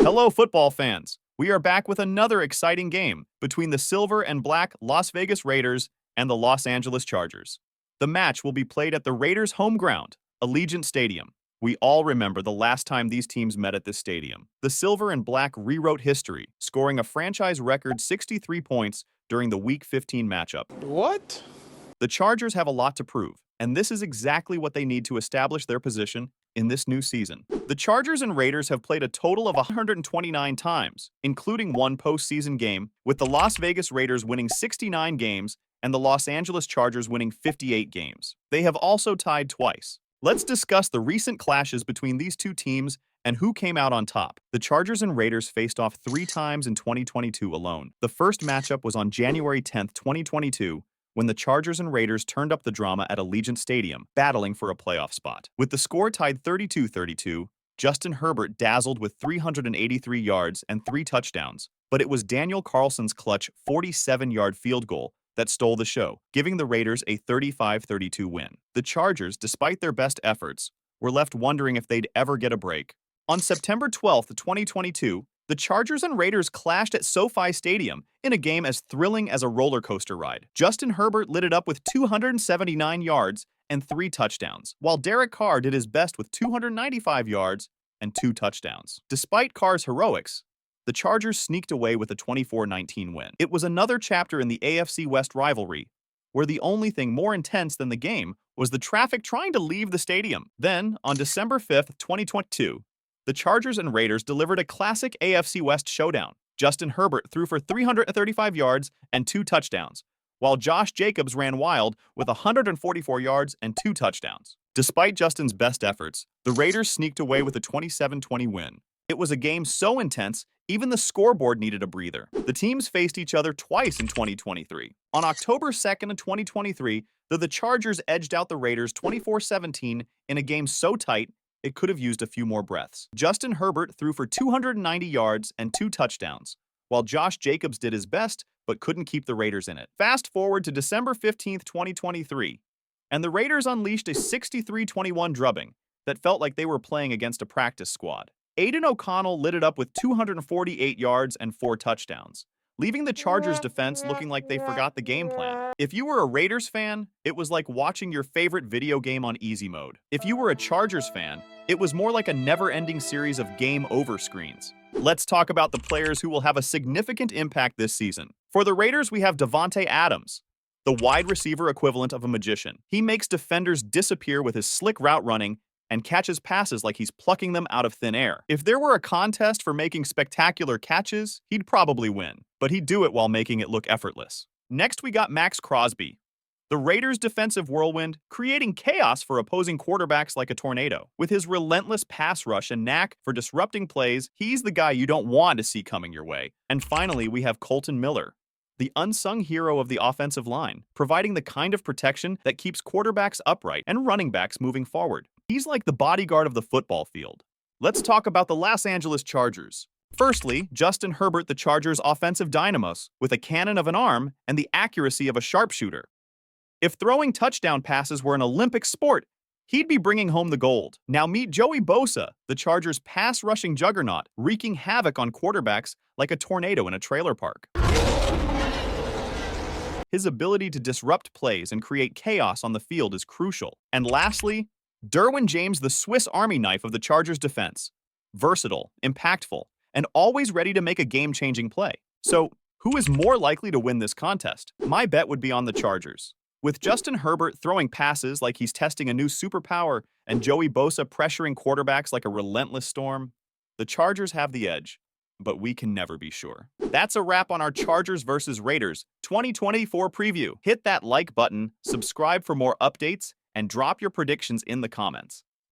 Hello, football fans. We are back with another exciting game between the silver and black Las Vegas Raiders and the Los Angeles Chargers. The match will be played at the Raiders' home ground, Allegiant Stadium. We all remember the last time these teams met at this stadium. The silver and black rewrote history, scoring a franchise record 63 points during the Week 15 matchup. What? The Chargers have a lot to prove, and this is exactly what they need to establish their position in this new season. The Chargers and Raiders have played a total of 129 times, including one postseason game, with the Las Vegas Raiders winning 69 games and the Los Angeles Chargers winning 58 games. They have also tied twice. Let's discuss the recent clashes between these two teams and who came out on top. The Chargers and Raiders faced off 3 times in 2022 alone. The first matchup was on January 10, 2022, when the Chargers and Raiders turned up the drama at Allegiant Stadium, battling for a playoff spot. With the score tied 32-32, Justin Herbert dazzled with 383 yards and 3 touchdowns, but it was Daniel Carlson's clutch 47-yard field goal that stole the show, giving the Raiders a 35-32 win. The Chargers, despite their best efforts, were left wondering if they'd ever get a break. On September 12, 2022, the Chargers and Raiders clashed at SoFi Stadium in a game as thrilling as a roller coaster ride. Justin Herbert lit it up with 279 yards and 3 touchdowns, while Derek Carr did his best with 295 yards and 2 touchdowns. Despite Carr's heroics, the Chargers sneaked away with a 24-19 win. It was another chapter in the AFC West rivalry, where the only thing more intense than the game was the traffic trying to leave the stadium. Then, on December 5, 2022, the Chargers and Raiders delivered a classic AFC West showdown. Justin Herbert threw for 335 yards and 2 touchdowns, while Josh Jacobs ran wild with 144 yards and 2 touchdowns. Despite Justin's best efforts, the Raiders sneaked away with a 27-20 win. It was a game so intense, even the scoreboard needed a breather. The teams faced each other twice in 2023. On October 2nd, 2023, the Chargers edged out the Raiders 24-17 in a game so tight it could have used a few more breaths. Justin Herbert threw for 290 yards and 2 touchdowns, while Josh Jacobs did his best but couldn't keep the Raiders in it. Fast forward to December 15, 2023, and the Raiders unleashed a 63-21 drubbing that felt like they were playing against a practice squad. Aiden O'Connell lit it up with 248 yards and 4 touchdowns, leaving the Chargers defense looking like they forgot the game plan. If you were a Raiders fan, it was like watching your favorite video game on easy mode. If you were a Chargers fan, it was more like a never-ending series of game over screens. Let's talk about the players who will have a significant impact this season. For the Raiders, we have Davante Adams, the wide receiver equivalent of a magician. He makes defenders disappear with his slick route running and catches passes like he's plucking them out of thin air. If there were a contest for making spectacular catches, he'd probably win, but he'd do it while making it look effortless. Next, we got Max Crosby, the Raiders' defensive whirlwind, creating chaos for opposing quarterbacks like a tornado. With his relentless pass rush and knack for disrupting plays, he's the guy you don't want to see coming your way. And finally, we have Colton Miller, the unsung hero of the offensive line, providing the kind of protection that keeps quarterbacks upright and running backs moving forward. He's like the bodyguard of the football field. Let's talk about the Los Angeles Chargers. Firstly, Justin Herbert, the Chargers' offensive dynamos, with a cannon of an arm and the accuracy of a sharpshooter. If throwing touchdown passes were an Olympic sport, he'd be bringing home the gold. Now meet Joey Bosa, the Chargers' pass-rushing juggernaut, wreaking havoc on quarterbacks like a tornado in a trailer park. His ability to disrupt plays and create chaos on the field is crucial. And lastly, Derwin James, the Swiss Army knife of the Chargers' defense. Versatile, impactful, and always ready to make a game-changing play. So, who is more likely to win this contest? My bet would be on the Chargers. With Justin Herbert throwing passes like he's testing a new superpower and Joey Bosa pressuring quarterbacks like a relentless storm, the Chargers have the edge, but we can never be sure. That's a wrap on our Chargers vs. Raiders 2024 preview. Hit that like button, subscribe for more updates, and drop your predictions in the comments.